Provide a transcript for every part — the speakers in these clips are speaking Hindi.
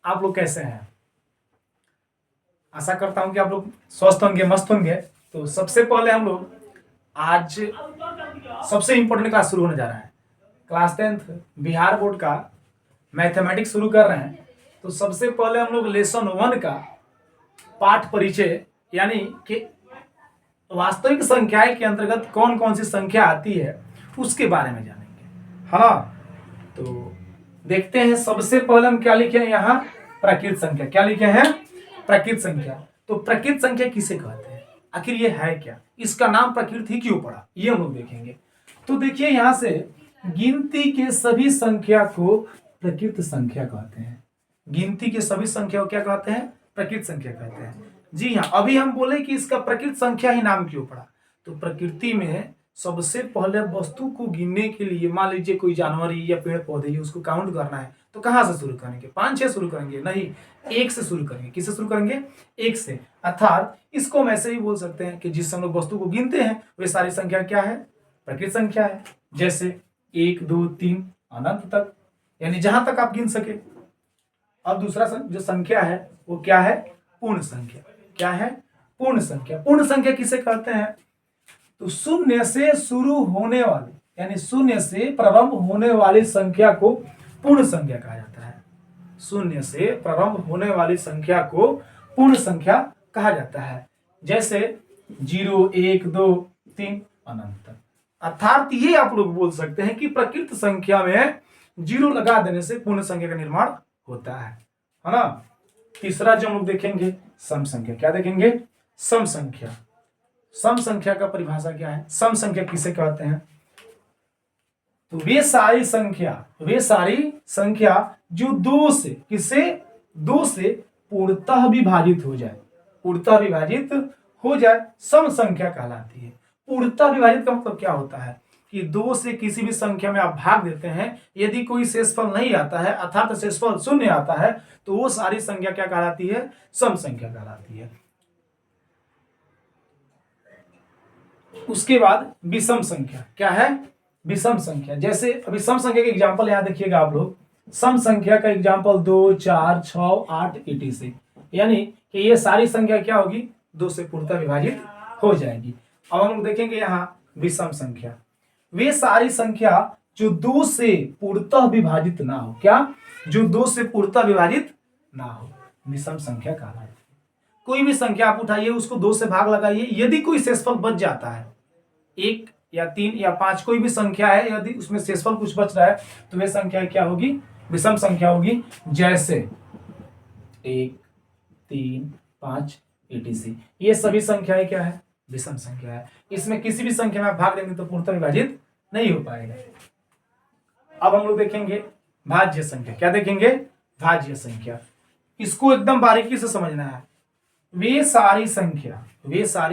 आप लोग कैसे हैं? आशा करता हूं कि आप लोग स्वस्थ होंगे, मस्त होंगे। तो सबसे पहले हम लोग आज सबसे इंपॉर्टेंट क्लास शुरू होने जा रहा है। क्लास 10th बिहार बोर्ड का मैथमेटिक्स शुरू कर रहे हैं। तो सबसे पहले हम लोग लेसन 1 का पाठ परिचय यानी कि वास्तविक संख्याएं के अंतर्गत कौन कौन सी संख्या आती है उसके बारे में जानेंगे, है ना। तो देखते हैं, सबसे पहले हम क्या लिखे हैं यहाँ, प्रकृत संख्या। क्या लिखे हैं? प्रकृत संख्या। तो प्रकृत संख्या किसे कहते हैं, आखिर ये है क्या, इसका नाम प्रकृत ही क्यों पड़ा, ये हम लोग देखेंगे। तो देखिए यहां से गिनती के सभी संख्या को प्रकृत संख्या कहते हैं। गिनती के सभी संख्या को क्या कहते हैं? प्रकृत संख्या कहते हैं। जी हाँ, अभी हम बोले कि इसका प्रकृत संख्या ही नाम क्यों पड़ा। तो प्रकृति में सबसे पहले वस्तु को गिनने के लिए, मान लीजिए कोई जानवर या पेड़ पौधे ही, उसको काउंट करना है तो कहां से शुरू करेंगे? 5 6 शुरू करेंगे? नहीं, 1 से शुरू करेंगे। किससे शुरू करेंगे? 1 से। अर्थात इसको हम ऐसे ही बोल सकते हैं कि जिससे हम लोग वस्तु को गिनते हैं वे सारी संख्या क्या है? प्रकृत संख्या है। जैसे 1 2 3 अनंत तक, यानी जहां तक आप गिन सके। अब दूसरा जो संख्या है वो क्या है? पूर्ण संख्या। क्या है? पूर्ण संख्या। पूर्ण संख्या किसे कहते हैं? तो शून्य से शुरू होने वाली, यानी शून्य से प्रारंभ होने वाली संख्या को पूर्ण संख्या कहा जाता है। शून्य से प्रारंभ होने वाली संख्या को पूर्ण संख्या कहा जाता है। जैसे 0 1 2 3 अनंत। अर्थात ये आप लोग बोल सकते हैं कि प्रकृत संख्या में 0 लगा देने से पूर्ण संख्या का निर्माण होता है ना। तीसरा जो हम लोग देखेंगे, सम संख्या। क्या देखेंगे? सम संख्या। सम संख्या का परिभाषा क्या है? सम संख्या किसे कहते हैं? तो वे सारी संख्या जो 2 से, किससे? 2 से पूर्णतः विभाजित हो जाए। पूर्णतः विभाजित हो जाए सम संख्या कहलाती है। पूर्णतः विभाजित का मतलब क्या होता है कि 2 से किसी भी संख्या में आप भाग देते हैं, यदि कोई शेषफल नहीं आता है, अर्थात शेषफल 0 आता है, तो वो सारी संख्या क्या कहलाती है? सम संख्या कहलाती है। उसके बाद विषम संख्या। क्या है? विषम संख्या। जैसे अभी सम संख्या के एग्जांपल यहां देखिएगा आप लोग। सम संख्या का एग्जांपल 2 4 6 8 etc, यानी कि ये सारी संख्या क्या होगी? 2 से पूर्णतः विभाजित हो जाएगी। अब हम लोग देखेंगे यहाँ विषम संख्या। वे सारी संख्या जो 2 से पूर्णतः विभाजित ना हो। क्या? जो 2 से पूर्णतः विभाजित ना हो, विषम संख्या कहलाती है। कोई भी संख्या आप उठाइए, उसको 2 से भाग लगाइए, यदि कोई शेषफल बच जाता है, 1 या 3 या 5, कोई भी संख्या है, यदि उसमें शेषफल कुछ बच रहा है तो वह संख्या क्या होगी? विषम संख्या होगी। जैसे 1 3 5 etc, ये सभी संख्याएं क्या है? विषम संख्या है। इसमें किसी भी संख्या में आप भाग देंगे तो पूर्णतः विभाजित नहीं हो पाएगा। अब हम लोग देखेंगे भाज्य संख्या। क्या देखेंगे? भाज्य संख्या। इसको एकदम बारीकी से समझना है। वे सारी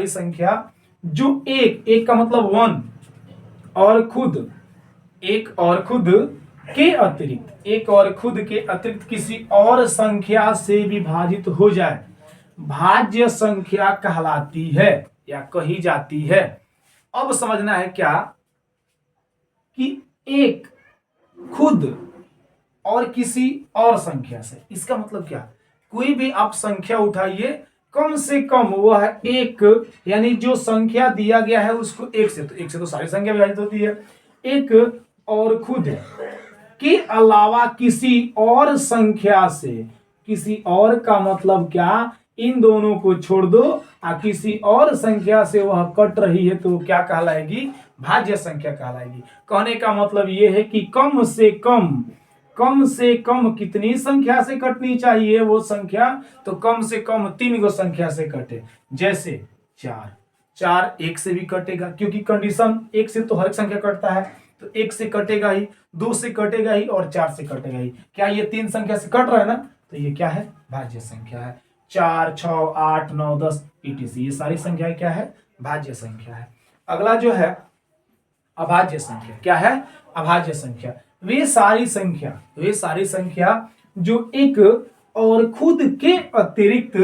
संख्या जो एक का मतलब 1 और खुद, एक और खुद के अतिरिक्त किसी और संख्या से विभाजित हो जाए, भाज्य संख्या कहलाती है या कही जाती है। अब समझना है क्या कि एक खुद और किसी और संख्या से, इसका मतलब क्या? कोई भी आप संख्या उठाइए, कम से कम वह 1, यानी जो संख्या दिया गया है उसको 1 से, तो 1 से तो सारी संख्या विभाजित होती है। एक और खुद के अलावा किसी और संख्या से, किसी और का मतलब क्या? इन दोनों को छोड़ दो, किसी और संख्या से वह कट रही है तो क्या कहलाएगी? भाज्य संख्या कहलाएगी। कहने का मतलब यह है कि कम से कम कितनी संख्या से कटनी चाहिए वो संख्या? तो कम से कम 3 गो संख्या से कटे। जैसे 4 1 से भी कटेगा, क्योंकि कंडीशन 1 से तो हर संख्या कटता है, तो 1 से कटेगा ही, 2 से कटेगा ही और 4 से कटेगा ही। क्या ये 3 संख्या से कट रहा है ना? तो ये क्या है? भाज्य संख्या है। 4 6 8 9 10 etc, ये सारी संख्याएं क्या है? भाज्य संख्या है। अगला जो है अभाज्य संख्या। क्या है? अभाज्य संख्या। वे सारी संख्या जो एक और खुद के अतिरिक्त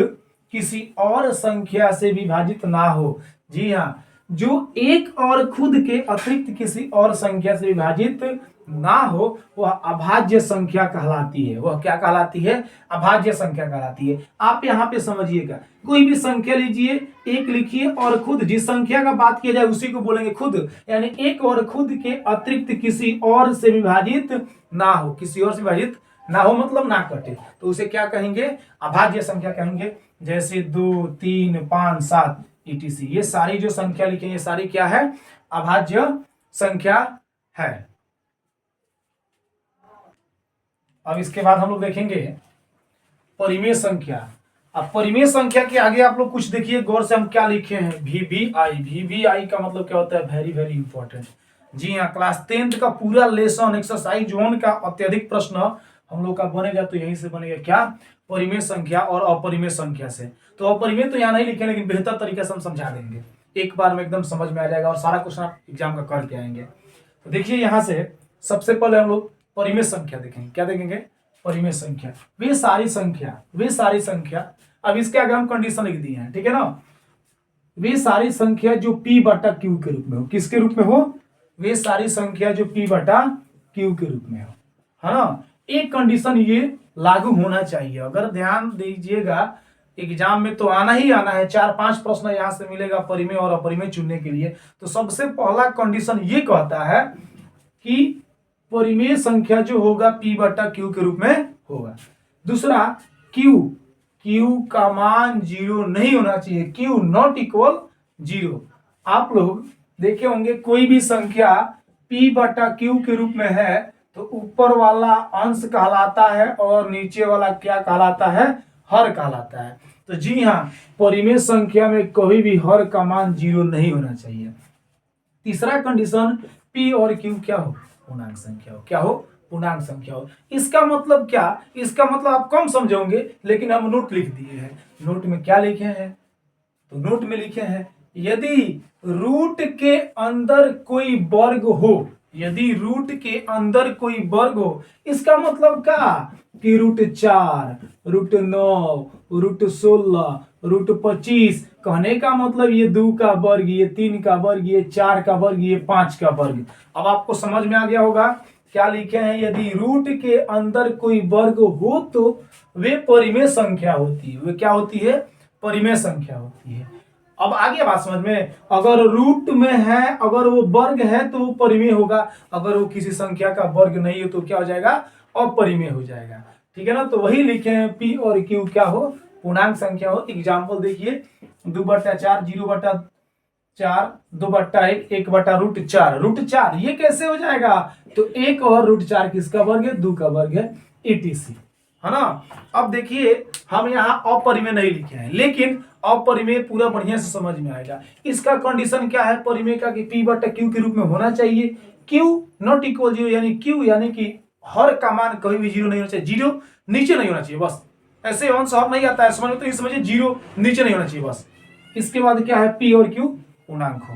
किसी और संख्या से विभाजित ना हो। जी हाँ, जो एक और खुद के अतिरिक्त किसी और संख्या से विभाजित ना हो वह अभाज्य संख्या कहलाती है। वह क्या कहलाती है? अभाज्य संख्या कहलाती है। आप यहाँ पे समझिएगा, कोई भी संख्या लीजिए, एक लिखिए और खुद जिस संख्या का बात किया जाए उसी को बोलेंगे खुद, यानी एक और खुद के अतिरिक्त किसी और से विभाजित ना हो। किसी और से विभाजित ना हो मतलब ना कटे, तो उसे क्या कहेंगे? अभाज्य संख्या कहेंगे। जैसे 2, 3, 5, 7 etc। ये सारी जो संख्या लिखे ये सारी क्या है? अभाज्य संख्या है। अब इसके बाद हम लोग देखेंगे परिमेय संख्या। अब परिमेय संख्या के आगे आप लोग कुछ देखिए गौर से, हम क्या लिखे हैं? VVI। VVI का मतलब क्या होता है? Very very important. जी हाँ, क्लास 10th का पूरा लेसन एक्सरसाइज 1 का अत्यधिक प्रश्न हम लोग का बनेगा, तो यहीं से बनेगा क्या? परिमेय संख्या और अपरिमेय संख्या से। तो अपरिमेय तो यहाँ नहीं लिखे, लेकिन बेहतर तरीके से हम समझा देंगे, एक बार में एकदम समझ में आ जाएगा और सारा क्वेश्चन आप एग्जाम का करके आएंगे। तो देखिए यहाँ से सबसे पहले हम लोग परिमेय संख्या देखेंगे। क्या देखेंगे? परिमेय संख्या। वे सारी संख्या। अब इसके आगे हम कंडीशन लिख दिए हैं, ठीक है ना? वे सारी संख्या जो P बटा Q के रूप में हो। किसके रूप में हो? वे सारी संख्या जो P बटा Q के रूप में हो, है ना? एक कंडीशन ये लागू होना चाहिए, अगर ध्यान दीजिएगा एग्जाम में तो आना ही आना है। 4-5 प्रश्न यहां से मिलेगा परिमेय और अपरिमेय चुनने के लिए। तो सबसे पहला कंडीशन ये कहता है कि परिमेय संख्या जो होगा P बटा Q के रूप में होगा। दूसरा, Q का मान 0 नहीं होना चाहिए। Q not equal 0। आप लोग देखे होंगे कोई भी संख्या P बटा Q के रूप में है तो ऊपर वाला अंश कहलाता है और नीचे वाला क्या कहलाता है? हर कहलाता है। तो जी हाँ, परिमेय संख्या में कभी भी हर का मान 0 नहीं होना चाहिए। तीसरा कंडीशन, P और Q क्या हो? पूर्णांक संख्या हो। क्या हो? पूर्णांक संख्या हो। इसका मतलब क्या? इसका मतलब आप कम समझोगे, लेकिन हम नोट लिख दिए हैं। नोट में क्या लिखे हैं? तो नोट में लिखे हैं यदि रूट के अंदर कोई वर्ग हो, यदि रूट के अंदर कोई वर्ग हो, इसका मतलब क्या? कि √4, √9, √16, √25। कहने का मतलब ये 2 का वर्ग, ये 3 का वर्ग, ये 4 का वर्ग, ये 5 का वर्ग। अब आपको समझ में आ गया होगा क्या लिखे हैं? यदि रूट के अंदर कोई वर्ग हो तो वे परिमेय संख्या होती है। वे क्या होती है? परिमेय संख्या होती है। अब आगे बात समझ में, अगर रूट में है, अगर वो वर्ग है तो वो परिमेय होगा, अगर वो किसी संख्या का वर्ग नहीं है तो क्या हो जाएगा? अपरिमेय हो जाएगा। ठीक है ना? तो वही लिखे हैं P और Q क्या हो? पूर्णांक संख्या हो। एग्जाम्पल देखिए, 2/4, 0/4, 2/1, 1/√4। √4 ये कैसे हो जाएगा? तो 1 और √4 किसका वर्ग है? 2 का वर्ग है, etc, है ना? अब देखिए हम यहाँ अपरिमेय नहीं लिखे हैं, लेकिन अपरिमेय पूरा बढ़िया से समझ में आएगा। इसका कंडीशन क्या है परिमेय का? कि P बटा Q के रूप में होना चाहिए। Q नॉट इक्वल 0, यानी Q यानी कि हर का मान कभी भी 0 नहीं होना चाहिए। 0 नीचे नहीं होना चाहिए, बस। ऐसे अंश हर नहीं आता है समझ में, तो ये समझिए 0 नीचे नहीं होना चाहिए बस। इसके बाद क्या है? P और Q पूर्णांक हो,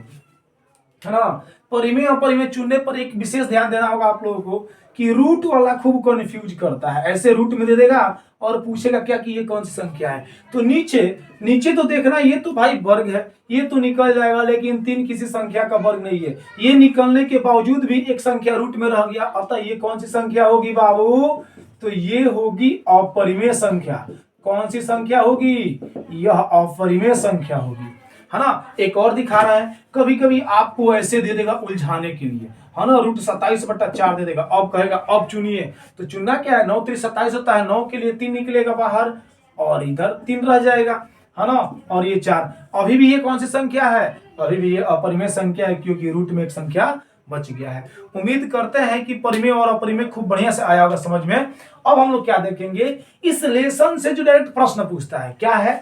है ना? परिमेय और अपरिमेय चुनने पर एक विशेष ध्यान देना होगा आप लोगों को कि रूट वाला खूब कंफ्यूज करता है। ऐसे रूट में दे देगा और पूछेगा क्या कि ये कौन सी संख्या है। तो नीचे तो देखना, ये तो भाई वर्ग है, ये तो निकल जाएगा, लेकिन 3 किसी संख्या का वर्ग नहीं है। ये निकलने के बावजूद भी एक संख्या रूट में रह गया, अतः ये कौन सी संख्या होगी बाबू? तो ये होगी अपरिमेय संख्या। कौन सी संख्या होगी? यह अपरिमेय संख्या होगी, है ना? एक और दिखा रहा है, कभी कभी आपको ऐसे दे देगा उलझाने के लिए, है ना? √27/4 दे देगा। अब कहेगा अब चुनिए, तो चुनना क्या है? 9 3 27 होता है, 9 के लिए 3 निकलेगा बाहर और इधर 3 रह जाएगा, है ना? और ये 4। अभी भी ये कौन सी संख्या है? अभी भी ये अपरिमेय संख्या है, क्योंकि रूट में एक संख्या बच गया है। उम्मीद करते हैं कि परिमेय और अपरिमेय खूब बढ़िया से आया होगा समझ में। अब हम लोग क्या देखेंगे, इस लेसन से जो डायरेक्ट प्रश्न पूछता है क्या है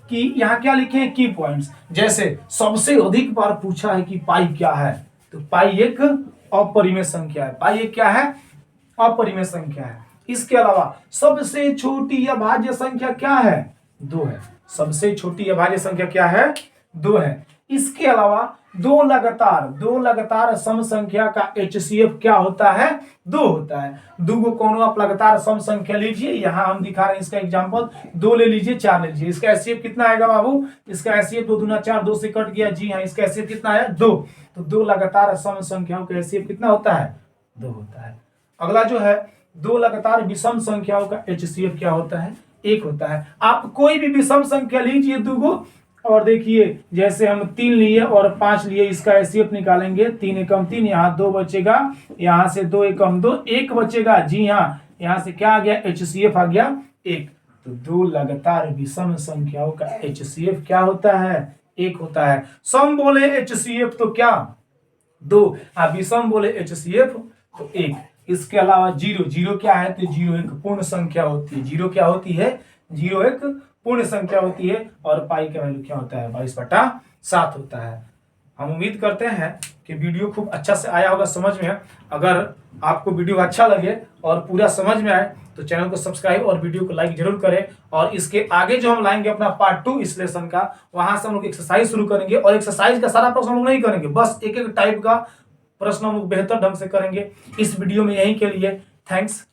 कि यहाँ क्या लिखे हैं? की पॉइंट्स। जैसे सबसे अधिक बार पूछा है कि पाई क्या है, तो पाई एक अपरिमेय संख्या है। पाई एक क्या है? अपरिमेय संख्या है। इसके अलावा सबसे छोटी अभाज्य संख्या क्या है? 2 है। सबसे छोटी अभाज्य संख्या क्या है? 2 है। इसके अलावा दो लगातार सम संख्या का HCF क्या होता है? 2 होता है। दो को कोनो आप लगातार सम संख्या लीजिए, यहां हम दिखा रहे हैं इसका एग्जांपल। 2 ले लीजिए, 4 ले लीजिए, इसका HCF कितना आएगा बाबू? इसका HCF 2 दूना 4, 2 से कट गया। जी हाँ, इसका HCF कितना है? 2। तो 2 लगातार सम संख्याओं का HCF कितना होता है? 2 होता है। अगला जो है दो लगातार विषम संख्याओं का HCF क्या होता है, 1 होता है। आप कोई भी विषम संख्या लीजिए दूगो, और देखिए जैसे हम 3 लिए और 5 लिए, इसका HCF निकालेंगे, 3 एकम 3, यहाँ 2 बचेगा, यहाँ से 2 एकम 2, 1 बचेगा। जी हाँ, यहाँ से क्या आ गया, HCF आ गया 1। तो दो लगातार विषम संख्याओं का HCF क्या होता है, 1 होता है। सम बोले HCF तो क्या, 2, विषम बोले HCF तो 1। इसके अलावा जीरो क्या है, तो जीरो एक पूर्ण संख्या होती है। जीरो क्या होती है, जीरो एक पूर्ण संख्या होती है। और पाई का वैल्यू क्या होता है, 22/7 होता है। हम उम्मीद करते हैं कि वीडियो खूब अच्छा से आया होगा समझ में। अगर आपको वीडियो अच्छा लगे और पूरा समझ में आए तो चैनल को सब्सक्राइब और वीडियो को लाइक जरूर करें। और इसके आगे जो हम लाएंगे अपना पार्ट 2 इस लेसन का, वहां से हम लोग एक्सरसाइज शुरू करेंगे। और एक्सरसाइज का सारा प्रश्न हम लोग नहीं करेंगे, बस एक एक टाइप का प्रश्न हम लोग बेहतर ढंग से करेंगे। इस वीडियो में यही के लिए थैंक्स।